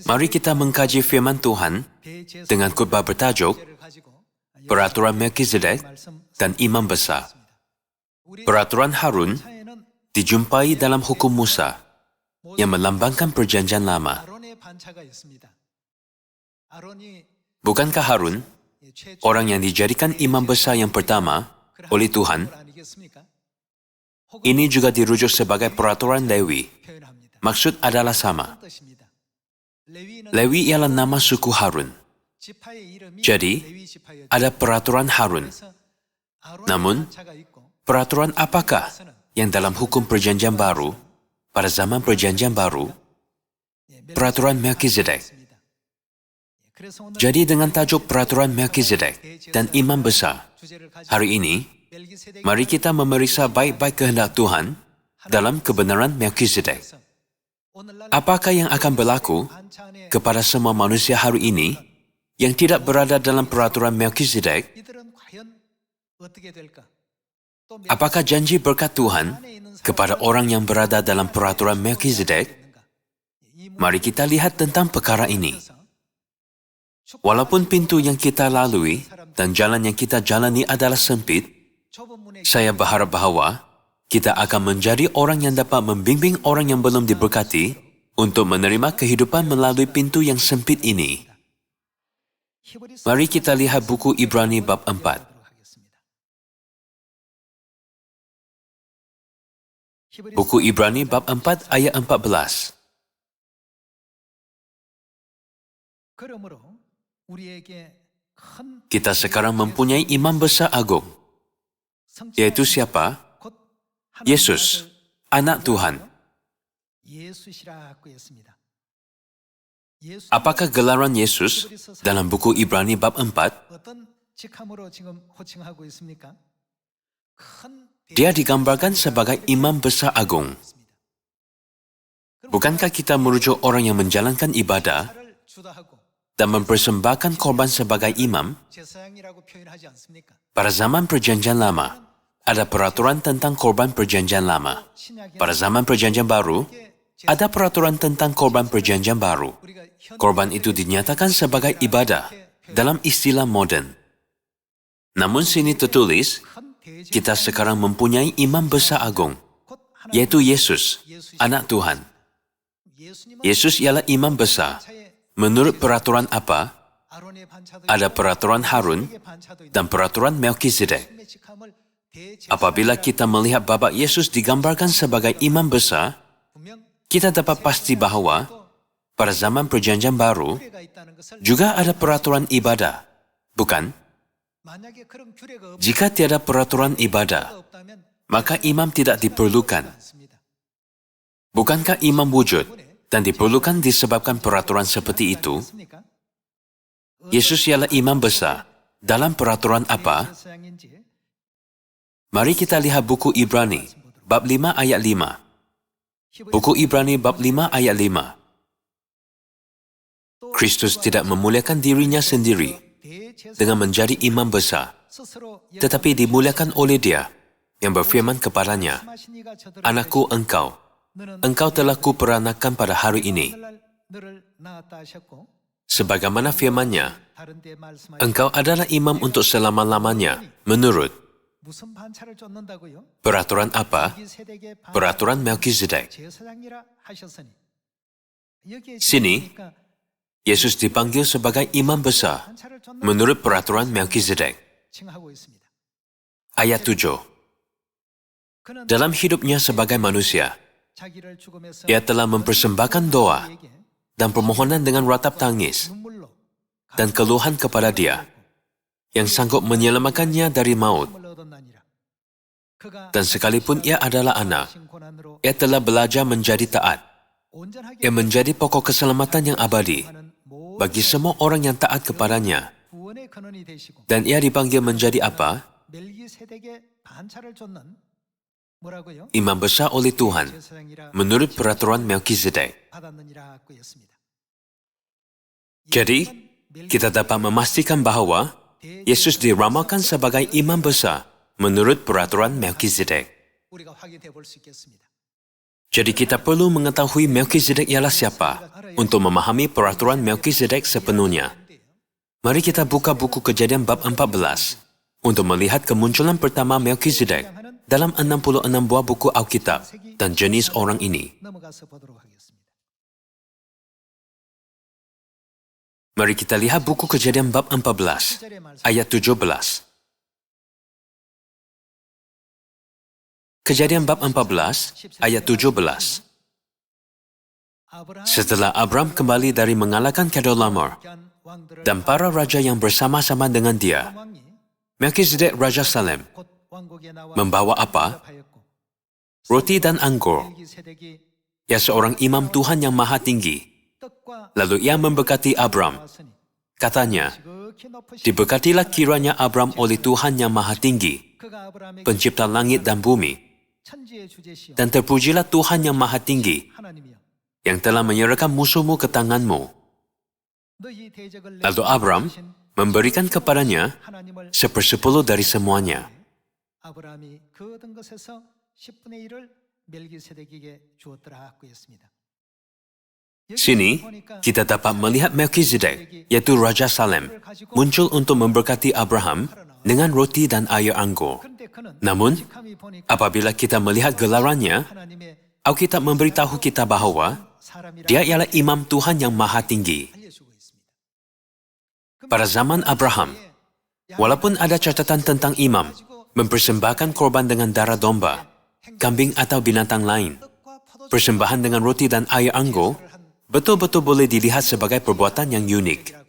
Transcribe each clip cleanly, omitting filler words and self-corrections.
Mari kita mengkaji firman Tuhan dengan khotbah bertajuk Peraturan Melkizedek dan Imam Besar. Peraturan Harun dijumpai dalam hukum Musa yang melambangkan perjanjian lama. Bukankah Harun orang yang dijadikan imam besar yang pertama oleh Tuhan? Ini juga dirujuk sebagai peraturan Lewi. Maksud adalah sama. Lewi ialah nama suku Harun. Jadi, ada peraturan Harun. Namun, peraturan apakah yang dalam hukum perjanjian baru, pada zaman perjanjian baru, peraturan Melkizedek? Jadi dengan tajuk peraturan Melkizedek dan Imam Besar, hari ini, mari kita memeriksa baik-baik kehendak Tuhan dalam kebenaran Melkizedek. Apakah yang akan berlaku kepada semua manusia hari ini yang tidak berada dalam peraturan Melkizedek? Apakah janji berkat Tuhan kepada orang yang berada dalam peraturan Melkizedek? Mari kita lihat tentang perkara ini. Walaupun pintu yang kita lalui dan jalan yang kita jalani adalah sempit, saya berharap bahwa kita akan menjadi orang yang dapat membimbing orang yang belum diberkati untuk menerima kehidupan melalui pintu yang sempit ini. Mari kita lihat buku Ibrani bab 4. Buku Ibrani bab 4 ayat 14. Kita sekarang mempunyai imam besar agung, yaitu siapa? Yesus, anak Tuhan. Apakah gelaran Yesus dalam buku Ibrani bab 4? Dia digambarkan sebagai imam besar agung. Bukankah kita merujuk orang yang menjalankan ibadah dan mempersembahkan korban sebagai imam? Pada zaman perjanjian lama, ada peraturan tentang korban perjanjian lama. Pada zaman perjanjian baru, ada peraturan tentang korban perjanjian baru. Korban itu dinyatakan sebagai ibadah dalam istilah moden. Namun sini tertulis, kita sekarang mempunyai imam besar agung, yaitu Yesus, anak Tuhan. Yesus ialah imam besar. Menurut peraturan apa? Ada peraturan Harun dan peraturan Melkizedek. Apabila kita melihat babak Yesus digambarkan sebagai imam besar, kita dapat pasti bahawa pada zaman perjanjian baru juga ada peraturan ibadah, bukan? Jika tiada peraturan ibadah, maka imam tidak diperlukan. Bukankah imam wujud dan diperlukan disebabkan peraturan seperti itu? Yesus ialah imam besar. Dalam peraturan apa? Mari kita lihat buku Ibrani, bab 5 ayat 5. Buku Ibrani bab 5 ayat 5. Kristus tidak memuliakan dirinya sendiri dengan menjadi imam besar, tetapi dimuliakan oleh Dia yang berfirman kepadanya, "Anakku engkau telah kuperanakan pada hari ini." Sebagaimana firman-Nya, engkau adalah imam untuk selama-lamanya, menurut peraturan apa? Peraturan Melkizedek. Sini, Yesus dipanggil sebagai imam besar menurut peraturan Melkizedek. Ayat 7. Dalam hidupnya sebagai manusia, Ia telah mempersembahkan doa dan permohonan dengan ratap tangis dan keluhan kepada Dia yang sanggup menyelamatkannya dari maut. Dan sekalipun Ia adalah anak, Ia telah belajar menjadi taat. Ia menjadi pokok keselamatan yang abadi bagi semua orang yang taat kepadanya. Dan Ia dipanggil menjadi apa? Imam besar oleh Tuhan, menurut peraturan Melkizedek. Jadi, kita dapat memastikan bahawa Yesus diramalkan sebagai imam besar menurut peraturan Melkizedek. Jadi kita perlu mengetahui Melkizedek ialah siapa untuk memahami peraturan Melkizedek sepenuhnya. Mari kita buka buku Kejadian bab 14 untuk melihat kemunculan pertama Melkizedek dalam 66 buah buku Alkitab dan jenis orang ini. Mari kita lihat buku Kejadian bab 14, ayat 17. Kejadian bab 14, ayat 17. Setelah Abram kembali dari mengalahkan Kedorlaomer dan para raja yang bersama-sama dengan dia, Melkizedek Raja Salem membawa apa? Roti dan anggur. Ia seorang imam Tuhan yang maha tinggi. Lalu ia memberkati Abram. Katanya, diberkatilah kiranya Abram oleh Tuhan yang maha tinggi, pencipta langit dan bumi. Dan terpujilah Tuhan yang maha tinggi, yang telah menyerahkan musuhmu ke tanganmu. Lalu Abram memberikan kepadanya 1/10 dari semuanya. Sini, kita dapat melihat Melkizedek, yaitu Raja Salem, muncul untuk memberkati Abraham dengan roti dan air anggur. Namun, apabila kita melihat gelarannya, Alkitab memberitahu kita bahawa dia ialah imam Tuhan yang maha tinggi. Pada zaman Abraham, walaupun ada catatan tentang imam mempersembahkan korban dengan darah domba, kambing atau binatang lain, persembahan dengan roti dan air anggur betul-betul boleh dilihat sebagai perbuatan yang unik.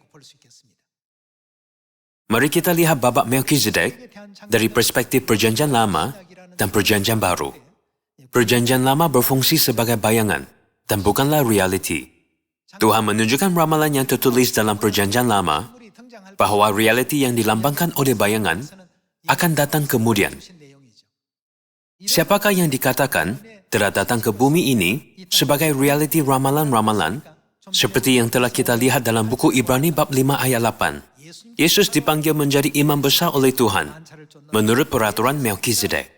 Mari kita lihat babak Melkizedek dari perspektif Perjanjian Lama dan Perjanjian Baru. Perjanjian Lama berfungsi sebagai bayangan dan bukanlah realiti. Tuhan menunjukkan ramalan yang tertulis dalam Perjanjian Lama bahawa realiti yang dilambangkan oleh bayangan akan datang kemudian. Siapakah yang dikatakan telah datang ke bumi ini sebagai realiti ramalan-ramalan seperti yang telah kita lihat dalam buku Ibrani bab 5 ayat 8. Yesus dipanggil menjadi imam besar oleh Tuhan menurut peraturan Melkizedek.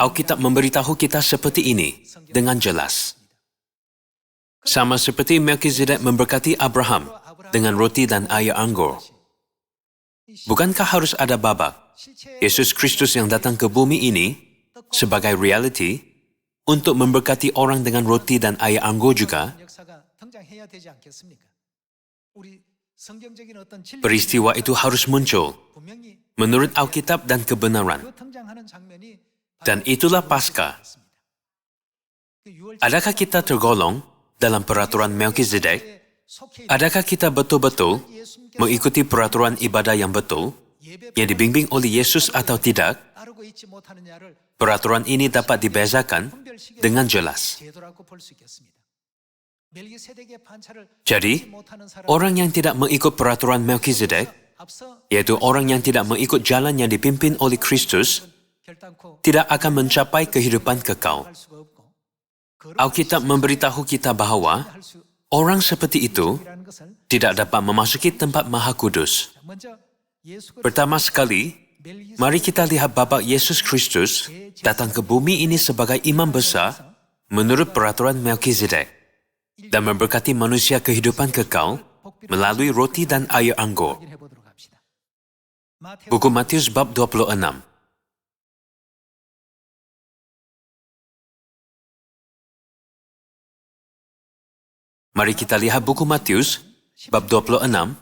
Alkitab memberitahu kita seperti ini dengan jelas. Sama seperti Melkizedek memberkati Abraham dengan roti dan air anggur. Bukankah harus ada babak Yesus Kristus yang datang ke bumi ini sebagai realiti untuk memberkati orang dengan roti dan air anggur juga? Peristiwa itu harus muncul menurut Alkitab dan kebenaran. Dan itulah Paskah. Adakah kita tergolong dalam peraturan Melkizedek? Adakah kita betul-betul mengikuti peraturan ibadah yang betul yang dibimbing oleh Yesus atau tidak? Peraturan ini dapat dibezakan dengan jelas. Jadi, orang yang tidak mengikut peraturan Melkizedek, yaitu orang yang tidak mengikut jalan yang dipimpin oleh Kristus, tidak akan mencapai kehidupan kekal. Alkitab memberitahu kita bahawa orang seperti itu tidak dapat memasuki tempat Maha Kudus. Pertama sekali, mari kita lihat babak Yesus Kristus datang ke bumi ini sebagai imam besar menurut peraturan Melkizedek dan memberkati manusia kehidupan kekal melalui roti dan air anggur. Buku Matius bab 26. Mari kita lihat buku Matius bab 26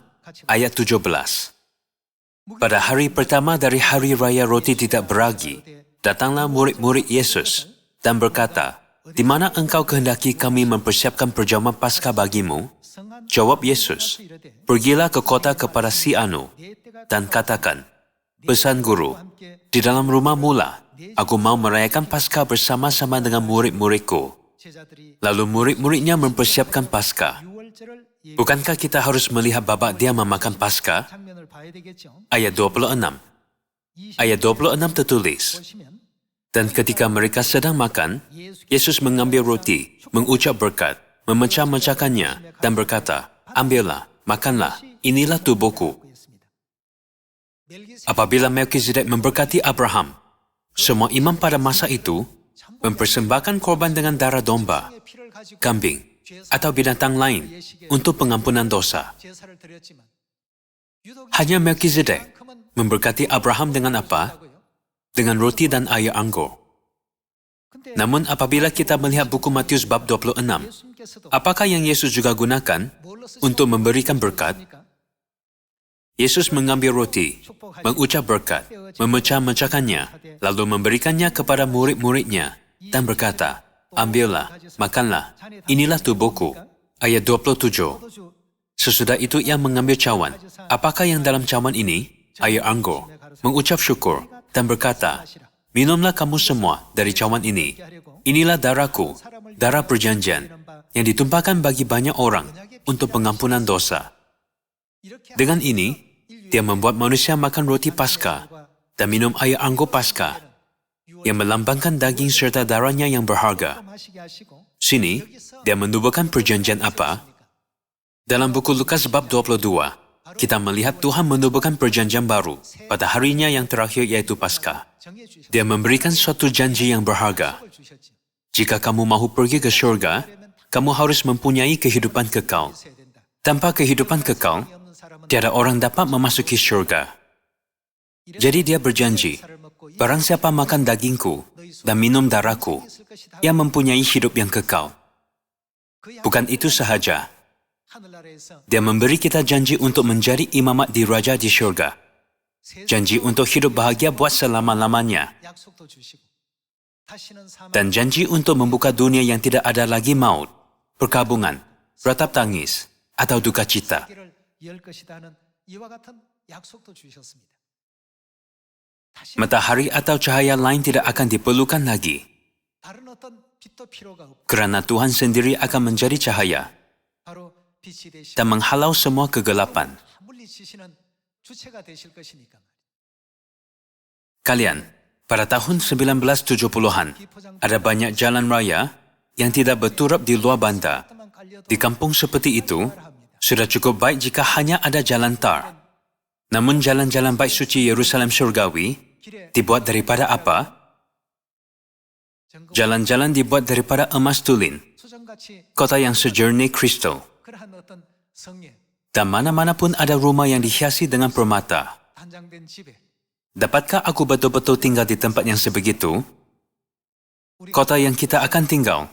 ayat 17. Pada hari pertama dari hari raya roti tidak beragi, datanglah murid-murid Yesus dan berkata, "Di mana engkau kehendaki kami mempersiapkan perjamuan Paskah bagimu?" Jawab Yesus, "Pergilah ke kota kepada si Anu dan katakan, pesan guru, di dalam rumah mula, aku mau merayakan Paskah bersama-sama dengan murid-muridku." Lalu murid-muridnya mempersiapkan Paskah. Bukankah kita harus melihat babak dia memakan Paskah? Ayat 26. Ayat 26 tertulis, "Dan ketika mereka sedang makan, Yesus mengambil roti, mengucap berkat, memecah-mecahkannya, dan berkata, 'Ambillah, makanlah, inilah tubuhku.'" Apabila Melkizedek memberkati Abraham, semua imam pada masa itu mempersembahkan korban dengan darah domba, kambing, atau binatang lain untuk pengampunan dosa. Hanya Melkizedek memberkati Abraham dengan apa? Dengan roti dan air anggur. Namun apabila kita melihat buku Matius bab 26, apakah yang Yesus juga gunakan untuk memberikan berkat? Yesus mengambil roti, mengucap berkat, memecah-mecahkannya, lalu memberikannya kepada murid-muridnya dan berkata, "Ambillah, makanlah, inilah tubuhku." Ayat 27. Sesudah itu ia mengambil cawan. Apakah yang dalam cawan ini? Air anggur. Mengucap syukur dan berkata, "Minumlah kamu semua dari cawan ini. Inilah darahku, darah perjanjian, yang ditumpahkan bagi banyak orang untuk pengampunan dosa." Dengan ini, dia membuat manusia makan roti Paskah dan minum air anggur Paskah yang melambangkan daging serta darahnya yang berharga. Sini, dia menubuhkan perjanjian apa? Dalam buku Lukas bab 22, kita melihat Tuhan menubuhkan perjanjian baru pada harinya yang terakhir yaitu Paskah. Dia memberikan suatu janji yang berharga. Jika kamu mahu pergi ke syurga, kamu harus mempunyai kehidupan kekal. Tanpa kehidupan kekal, tiada orang dapat memasuki syurga. Jadi dia berjanji, barang siapa makan dagingku dan minum darahku, ia mempunyai hidup yang kekal. Bukan itu sahaja. Dia memberi kita janji untuk menjadi imamat di Raja di syurga. Janji untuk hidup bahagia buat selama-lamanya. Dan janji untuk membuka dunia yang tidak ada lagi maut, perkabungan, ratap tangis, atau duka cita. Matahari atau cahaya lain tidak akan diperlukan lagi, kerana Tuhan sendiri akan menjadi cahaya dan menghalau semua kegelapan. Kalian, pada tahun 1970-an, ada banyak jalan raya yang tidak berturap di luar bandar. Di kampung seperti itu, sudah cukup baik jika hanya ada jalan tar. Namun jalan-jalan baik suci Yerusalem Surgawi dibuat daripada apa? Jalan-jalan dibuat daripada emas tulin, kota yang sejernih kristal. Dan mana-mana pun ada rumah yang dihiasi dengan permata. Dapatkah aku betul-betul tinggal di tempat yang sebegitu? Kota yang kita akan tinggal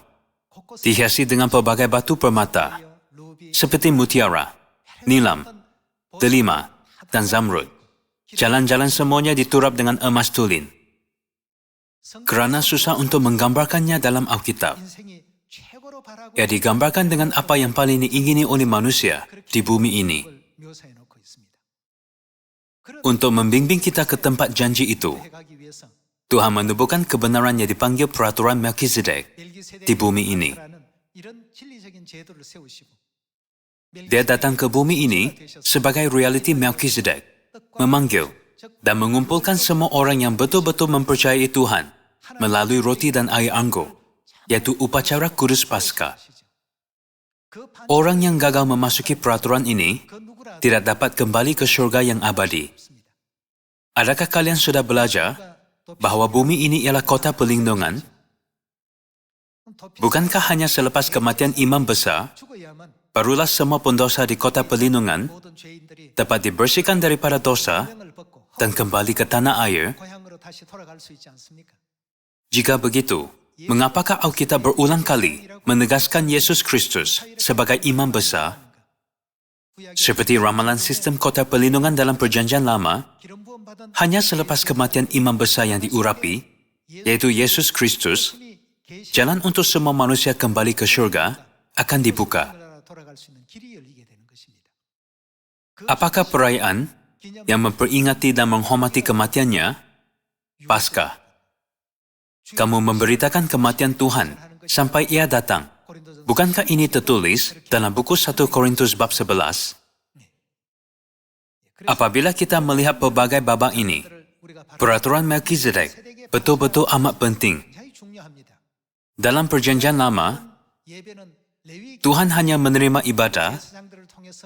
dihiasi dengan pelbagai batu permata, seperti mutiara, nilam, delima, dan zamrud. Jalan-jalan semuanya diturap dengan emas tulin. Kerana susah untuk menggambarkannya dalam Alkitab. Ia digambarkan dengan apa yang paling diingini oleh manusia di bumi ini. Untuk membimbing kita ke tempat janji itu, Tuhan menubuhkan kebenaran yang dipanggil peraturan Melkizedek di bumi ini. Dia datang ke bumi ini sebagai realiti Melkizedek, memanggil dan mengumpulkan semua orang yang betul-betul mempercayai Tuhan melalui roti dan air anggur, yaitu upacara kudus Paskah. Orang yang gagal memasuki peraturan ini tidak dapat kembali ke syurga yang abadi. Adakah kalian sudah belajar bahawa bumi ini ialah kota perlindungan? Bukankah hanya selepas kematian imam besar, barulah semua pendosa di kota perlindungan dapat dibersihkan daripada dosa dan kembali ke tanah air? Jika begitu, mengapakah Alkitab berulang kali menegaskan Yesus Kristus sebagai imam besar? Seperti ramalan sistem kota perlindungan dalam Perjanjian Lama, hanya selepas kematian imam besar yang diurapi, yaitu Yesus Kristus, jalan untuk semua manusia kembali ke syurga akan dibuka. Apakah perayaan yang memperingati dan menghormati kematiannya? Paskah. Kamu memberitakan kematian Tuhan sampai Ia datang. Bukankah ini tertulis dalam buku 1 Korintus bab 11? Apabila kita melihat pelbagai babak ini, peraturan Melkizedek betul-betul amat penting. Dalam Perjanjian Lama, Tuhan hanya menerima ibadah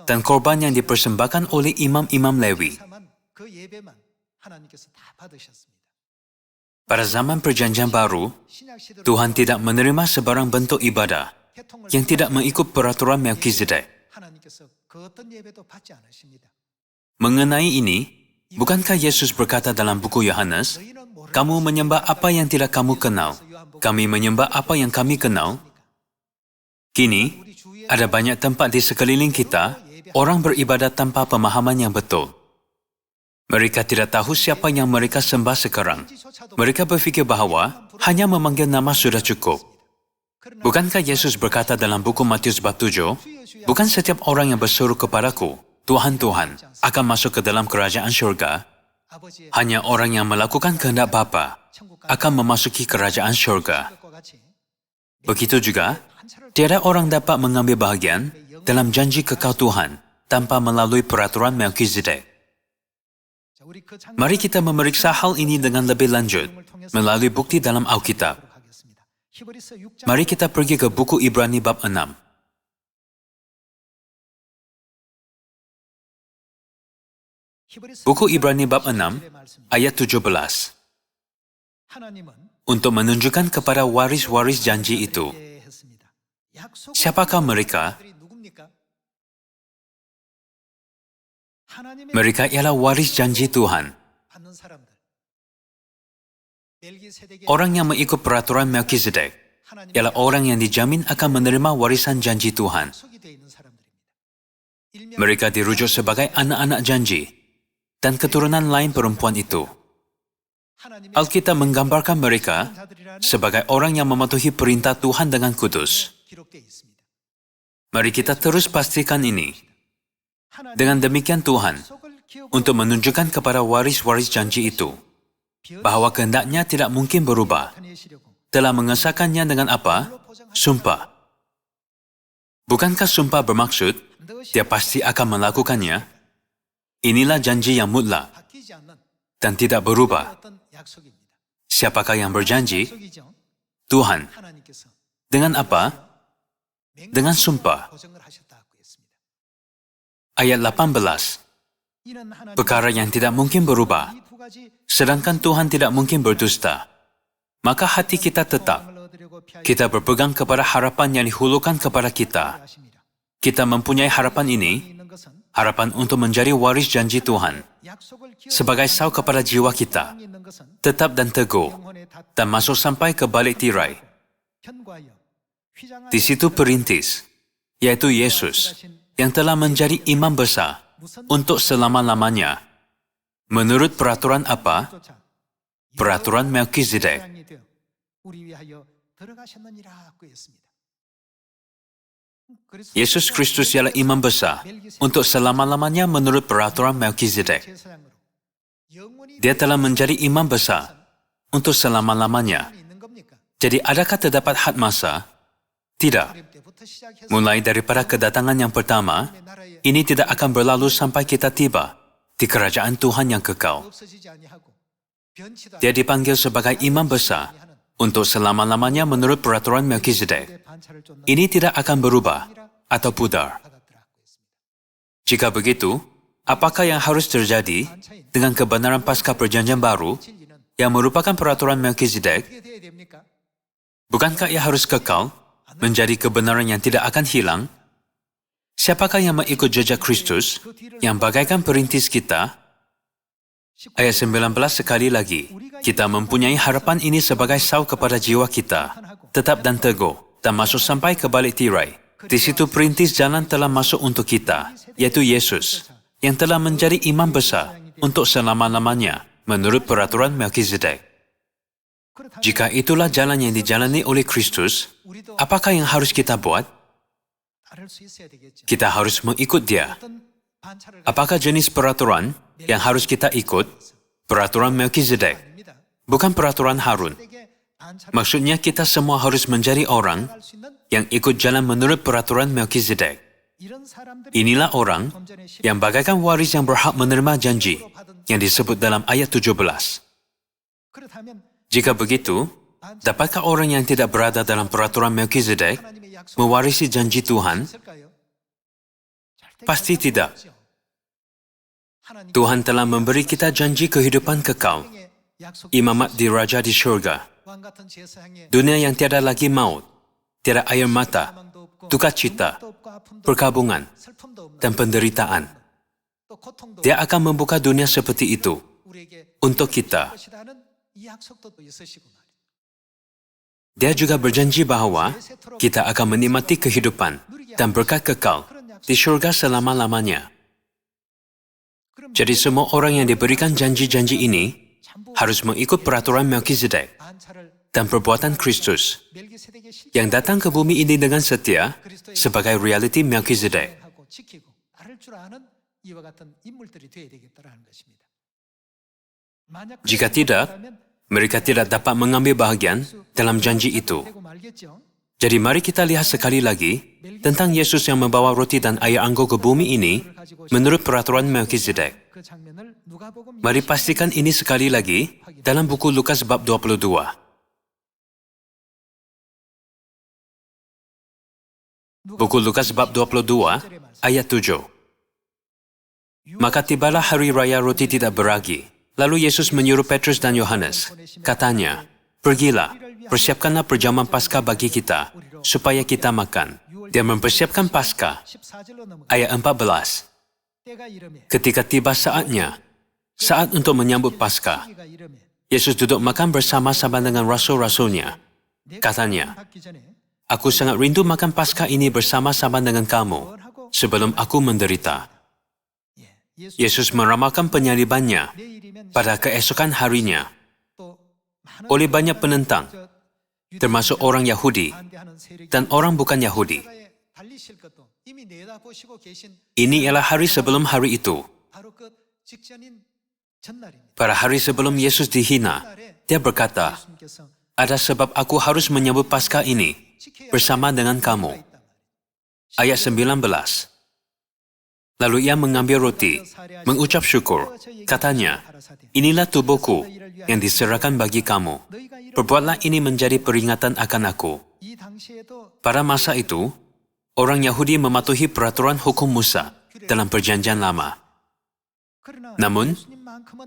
dan korban yang dipersembahkan oleh imam-imam Lewi. Pada zaman Perjanjian Baru, Tuhan tidak menerima sebarang bentuk ibadah yang tidak mengikut peraturan Melkizedek. Mengenai ini, bukankah Yesus berkata dalam buku Yohanes, "Kamu menyembah apa yang tidak kamu kenal, kami menyembah apa yang kami kenal"? Kini, ada banyak tempat di sekeliling kita, orang beribadat tanpa pemahaman yang betul. Mereka tidak tahu siapa yang mereka sembah sekarang. Mereka berfikir bahawa hanya memanggil nama sudah cukup. Bukankah Yesus berkata dalam buku Matius bab 7, "Bukan setiap orang yang berseru kepadaku, Tuhan, Tuhan, akan masuk ke dalam kerajaan syurga. Hanya orang yang melakukan kehendak Bapa akan memasuki kerajaan syurga." Begitu juga, tiada orang dapat mengambil bahagian dalam janji kekal Tuhan tanpa melalui peraturan Melkizedek. Mari kita memeriksa hal ini dengan lebih lanjut melalui bukti dalam Alkitab. Mari kita pergi ke buku Ibrani bab 6. Buku Ibrani bab 6, ayat 17. Untuk menunjukkan kepada waris-waris janji itu. Siapakah mereka? Mereka ialah waris janji Tuhan. Orang yang mengikut peraturan Melkizedek ialah orang yang dijamin akan menerima warisan janji Tuhan. Mereka dirujuk sebagai anak-anak janji dan keturunan lain perempuan itu. Alkitab menggambarkan mereka sebagai orang yang mematuhi perintah Tuhan dengan kudus. Mari kita terus pastikan ini. Dengan demikian Tuhan, untuk menunjukkan kepada waris-waris janji itu, bahawa kehendaknya tidak mungkin berubah, telah mengesahkannya dengan apa? Sumpah. Bukankah sumpah bermaksud, dia pasti akan melakukannya? Inilah janji yang mutlak dan tidak berubah. Siapakah yang berjanji? Tuhan. Dengan apa? Dengan sumpah. Ayat 18. Perkara yang tidak mungkin berubah, sedangkan Tuhan tidak mungkin berdusta. Maka hati kita tetap. Kita berpegang kepada harapan yang dihulukan kepada kita. Kita mempunyai harapan ini, harapan untuk menjadi waris janji Tuhan, sebagai sau kepada jiwa kita, tetap dan teguh, dan masuk sampai ke balik tirai. Di situ perintis, yaitu Yesus, yang telah menjadi imam besar untuk selama-lamanya. Menurut peraturan apa? Peraturan Melkizedek. Yesus Kristus ialah imam besar untuk selama-lamanya menurut peraturan Melkizedek. Dia telah menjadi imam besar untuk selama-lamanya. Jadi adakah terdapat had masa? Tidak. Mulai daripada kedatangan yang pertama, ini tidak akan berlalu sampai kita tiba di kerajaan Tuhan yang kekal. Dia dipanggil sebagai imam besar untuk selama-lamanya menurut peraturan Melkizedek. Ini tidak akan berubah atau pudar. Jika begitu, apakah yang harus terjadi dengan kebenaran pasca Perjanjian Baru yang merupakan peraturan Melkizedek? Bukankah ia harus kekal, menjadi kebenaran yang tidak akan hilang? Siapakah yang mengikut jejak Kristus, yang bagaikan perintis kita? Ayat 19 sekali lagi, kita mempunyai harapan ini sebagai sau kepada jiwa kita, tetap dan teguh, dan masuk sampai ke balik tirai. Di situ perintis jalan telah masuk untuk kita, yaitu Yesus, yang telah menjadi imam besar untuk selama-lamanya, menurut peraturan Melkizedek. Jika itulah jalan yang dijalani oleh Kristus, apakah yang harus kita buat? Kita harus mengikut Dia. Apakah jenis peraturan yang harus kita ikut? Peraturan Melkizedek, bukan peraturan Harun. Maksudnya kita semua harus menjadi orang yang ikut jalan menurut peraturan Melkizedek. Inilah orang yang bagaikan waris yang berhak menerima janji yang disebut dalam ayat 17. Jika begitu, dapatkah orang yang tidak berada dalam peraturan Melkizedek mewarisi janji Tuhan? Pasti tidak. Tuhan telah memberi kita janji kehidupan kekal imamat di Raja di surga, dunia yang tiada lagi maut, tiada air mata, duka cita, perkabungan, dan penderitaan. Dia akan membuka dunia seperti itu untuk kita. Dia juga berjanji bahwa kita akan menikmati kehidupan dan berkat kekal di surga selama-lamanya. Jadi semua orang yang diberikan janji-janji ini harus mengikut peraturan Melkizedek dan perbuatan Kristus yang datang ke bumi ini dengan setia sebagai realiti Melkizedek. Jika tidak, mereka tidak dapat mengambil bahagian dalam janji itu. Jadi mari kita lihat sekali lagi tentang Yesus yang membawa roti dan air anggur ke bumi ini menurut peraturan Melkizedek. Mari pastikan ini sekali lagi dalam buku Lukas bab 22. Buku Lukas bab 22 ayat 7. Maka tibalah hari raya roti tidak beragi. Lalu Yesus menyuruh Petrus dan Yohanes. Katanya, pergilah, persiapkanlah perjamuan Paskah bagi kita, supaya kita makan. Dia mempersiapkan Paskah. Ayat 14. Ketika tiba saatnya, saat untuk menyambut Paskah, Yesus duduk makan bersama-sama dengan rasul-rasulnya. Katanya, aku sangat rindu makan Paskah ini bersama-sama dengan kamu, sebelum aku menderita. Yesus meramalkan penyalibannya pada keesokan harinya oleh banyak penentang, termasuk orang Yahudi dan orang bukan Yahudi. Ini ialah hari sebelum hari itu. Pada hari sebelum Yesus dihina, dia berkata, ada sebab aku harus menyambut Paskah ini bersama dengan kamu. Ayat 19. Lalu ia mengambil roti, mengucap syukur. Katanya, inilah tubuhku yang diserahkan bagi kamu. Perbuatlah ini menjadi peringatan akan aku. Pada masa itu, orang Yahudi mematuhi peraturan hukum Musa dalam Perjanjian Lama. Namun,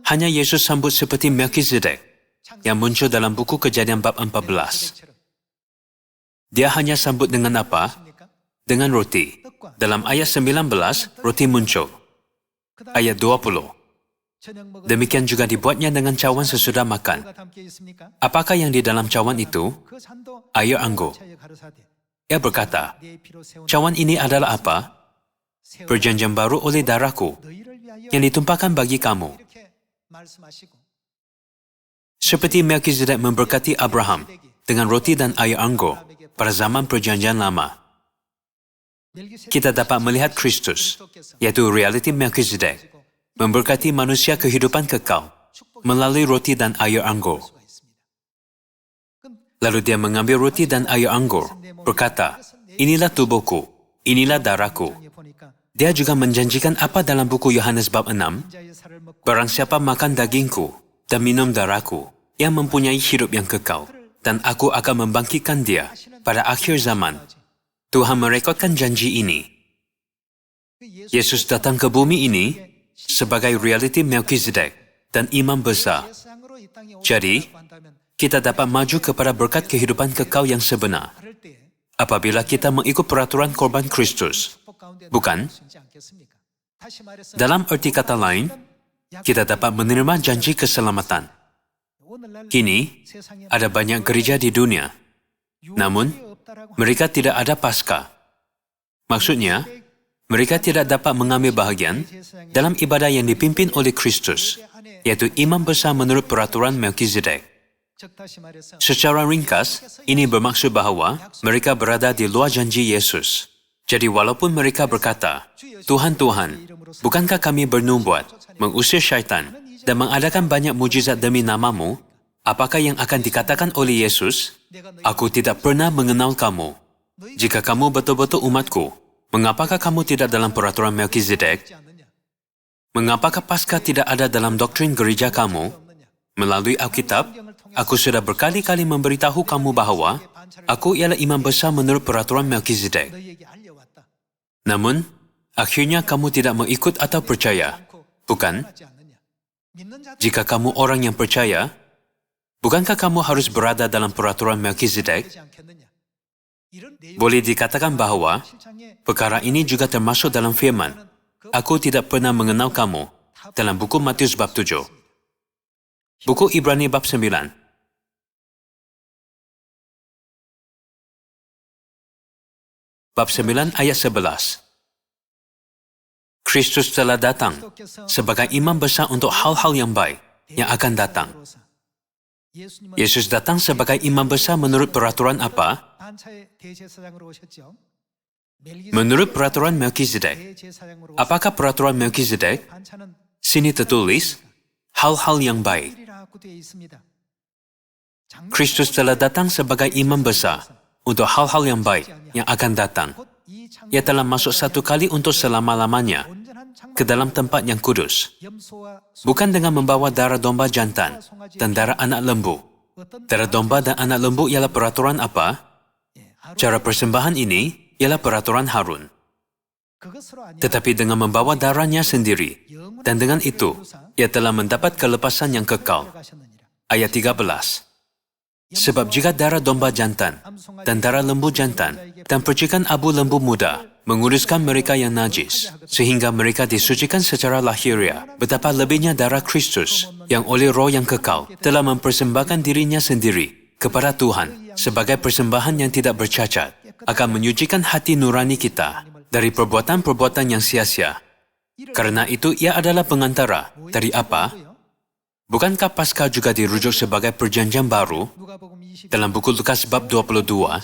hanya Yesus sambut seperti Melkizedek yang muncul dalam buku Kejadian bab 14. Dia hanya sambut dengan apa? Dengan roti. Dalam ayat 19, roti muncul. Ayat 20. Demikian juga dibuatnya dengan cawan sesudah makan. Apakah yang di dalam cawan itu? Air anggur. Ia berkata, cawan ini adalah apa? Perjanjian baru oleh darahku yang ditumpahkan bagi kamu. Seperti Melkizedek memberkati Abraham dengan roti dan air anggur pada zaman Perjanjian Lama. Kita dapat melihat Kristus, yaitu realiti Melkizedek, memberkati manusia kehidupan kekal melalui roti dan air anggur. Lalu dia mengambil roti dan air anggur, berkata, inilah tubuhku, inilah darahku. Dia juga menjanjikan apa dalam buku Yohanes bab 6? Barang siapa makan dagingku dan minum darahku, yang mempunyai hidup yang kekal, dan aku akan membangkitkan dia pada akhir zaman. Tuhan merekodkan janji ini. Yesus datang ke bumi ini sebagai realiti Melkizedek dan imam besar. Jadi, kita dapat maju kepada berkat kehidupan kekal yang sebenar apabila kita mengikut peraturan korban Kristus. Bukan? Dalam arti kata lain, kita dapat menerima janji keselamatan. Kini, ada banyak gereja di dunia. Namun, mereka tidak ada Paskah. Maksudnya, mereka tidak dapat mengambil bahagian dalam ibadah yang dipimpin oleh Kristus, yaitu imam besar menurut peraturan Melkizedek. Secara ringkas, ini bermaksud bahawa mereka berada di luar janji Yesus. Jadi walaupun mereka berkata, Tuhan, Tuhan, bukankah kami bernubuat, mengusir syaitan, dan mengadakan banyak mujizat demi namamu, apakah yang akan dikatakan oleh Yesus? Aku tidak pernah mengenal kamu. Jika kamu betul-betul umatku, mengapakah kamu tidak dalam peraturan Melkizedek? Mengapakah Paskah tidak ada dalam doktrin gereja kamu? Melalui Alkitab, aku sudah berkali-kali memberitahu kamu bahawa aku ialah imam besar menurut peraturan Melkizedek. Namun, akhirnya kamu tidak mengikut atau percaya. Bukan? Jika kamu orang yang percaya, Bukankah kamu harus berada dalam peraturan Melkizedek? Boleh dikatakan bahwa perkara ini juga termasuk dalam firman, "Aku tidak pernah mengenal kamu," dalam buku Matius bab 7. Buku Ibrani bab 9. Bab 9 ayat 11. Kristus telah datang sebagai imam besar untuk hal-hal yang baik yang akan datang. Yesus datang sebagai imam besar menurut peraturan apa? Menurut peraturan Melkizedek. Apakah peraturan Melkizedek? Sini tertulis, hal-hal yang baik. Kristus telah datang sebagai imam besar untuk hal-hal yang baik yang akan datang. Ia telah masuk satu kali untuk selama-lamanya ke dalam tempat yang kudus. Bukan dengan membawa darah domba jantan dan darah anak lembu. Darah domba dan anak lembu ialah peraturan apa? Cara persembahan ini ialah peraturan Harun. Tetapi dengan membawa darahnya sendiri, dan dengan itu, ia telah mendapat kelepasan yang kekal. Ayat 13. Sebab jika darah domba jantan dan darah lembu jantan dan percikan abu lembu muda menguruskan mereka yang najis, sehingga mereka disucikan secara lahiriah, betapa lebihnya darah Kristus yang oleh roh yang kekal telah mempersembahkan dirinya sendiri kepada Tuhan sebagai persembahan yang tidak bercacat, akan menyucikan hati nurani kita dari perbuatan-perbuatan yang sia-sia. Karena itu ia adalah pengantara dari apa? Bukankah Paskah juga dirujuk sebagai perjanjian baru? Dalam buku Lukas bab 22,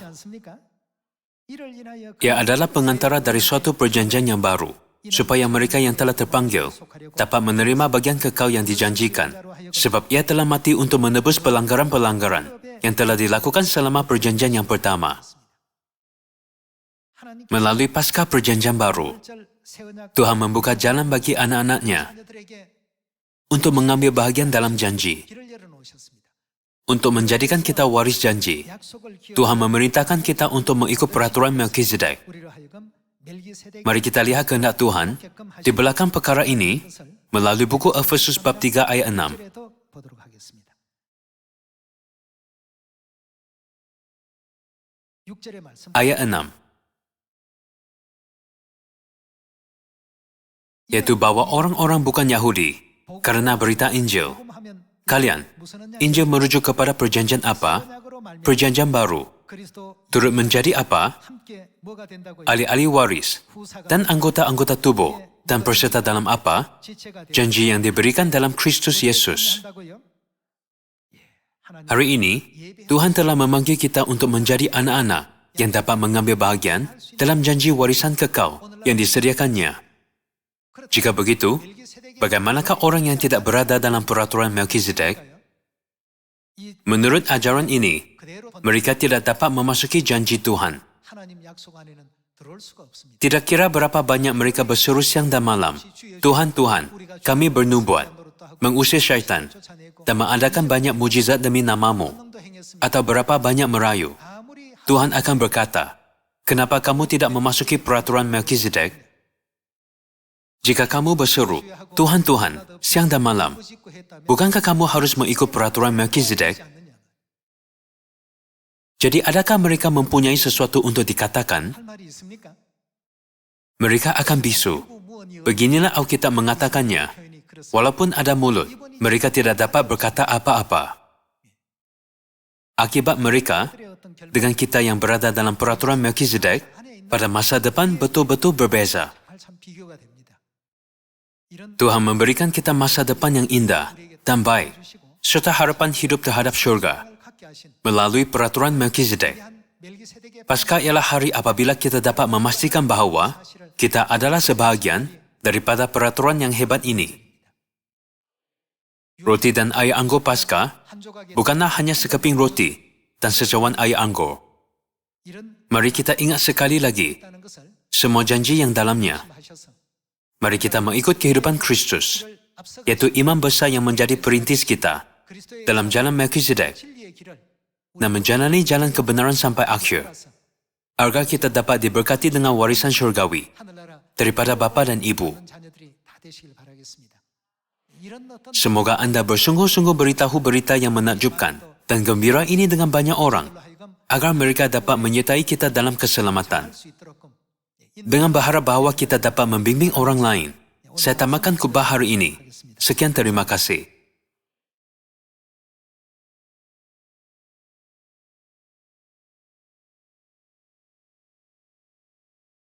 ia adalah pengantara dari suatu perjanjian yang baru, supaya mereka yang telah terpanggil dapat menerima bagian kekal yang dijanjikan, sebab ia telah mati untuk menebus pelanggaran-pelanggaran yang telah dilakukan selama perjanjian yang pertama. Melalui Paskah perjanjian baru, Tuhan membuka jalan bagi anak-anaknya untuk mengambil bahagian dalam janji. Untuk menjadikan kita waris janji, Tuhan memerintahkan kita untuk mengikut peraturan Melkizedek. Mari kita lihat kehendak Tuhan di belakang perkara ini melalui buku Efesus bab 3 ayat 6. Ayat 6. Yaitu bahwa orang-orang bukan Yahudi karena berita Injil. Kalian, Injil merujuk kepada perjanjian apa? Perjanjian baru. Turut menjadi apa? Ahli-ahli waris dan anggota-anggota tubuh dan peserta dalam apa? Janji yang diberikan dalam Kristus Yesus. Hari ini, Tuhan telah memanggil kita untuk menjadi anak-anak yang dapat mengambil bahagian dalam janji warisan kekal yang disediakannya. Jika begitu, bagaimanakah orang yang tidak berada dalam peraturan Melkizedek? Menurut ajaran ini, mereka tidak dapat memasuki janji Tuhan. Tidak kira berapa banyak mereka berseru siang dan malam, "Tuhan, Tuhan, kami bernubuat, mengusir syaitan, dan mengadakan banyak mujizat demi nama-Mu," atau berapa banyak merayu, Tuhan akan berkata, "Kenapa kamu tidak memasuki peraturan Melkizedek?" Jika kamu berseru, "Tuhan, Tuhan," siang dan malam, bukankah kamu harus mengikut peraturan Melkizedek? Jadi adakah mereka mempunyai sesuatu untuk dikatakan? Mereka akan bisu. Beginilah Alkitab mengatakannya. Walaupun ada mulut, mereka tidak dapat berkata apa-apa. Akibat mereka, dengan kita yang berada dalam peraturan Melkizedek, pada masa depan betul-betul berbeza. Tuhan memberikan kita masa depan yang indah dan baik, serta harapan hidup terhadap syurga, melalui peraturan Melkizedek. Paskah ialah hari apabila kita dapat memastikan bahawa kita adalah sebahagian daripada peraturan yang hebat ini. Roti dan air anggur Paskah bukanlah hanya sekeping roti dan secawan air anggur. Mari kita ingat sekali lagi semua janji yang dalamnya. Mari kita mengikut kehidupan Kristus, yaitu imam besar yang menjadi perintis kita dalam jalan Melkizedek dan menjalani jalan kebenaran sampai akhir, agar kita dapat diberkati dengan warisan syurgawi daripada Bapa dan Ibu. Semoga Anda bersungguh-sungguh beritahu berita yang menakjubkan dan gembira ini dengan banyak orang, agar mereka dapat menyertai kita dalam keselamatan. Dengan berharap bahawa kita dapat membimbing orang lain, saya tamatkan khutbah hari ini. Sekian terima kasih.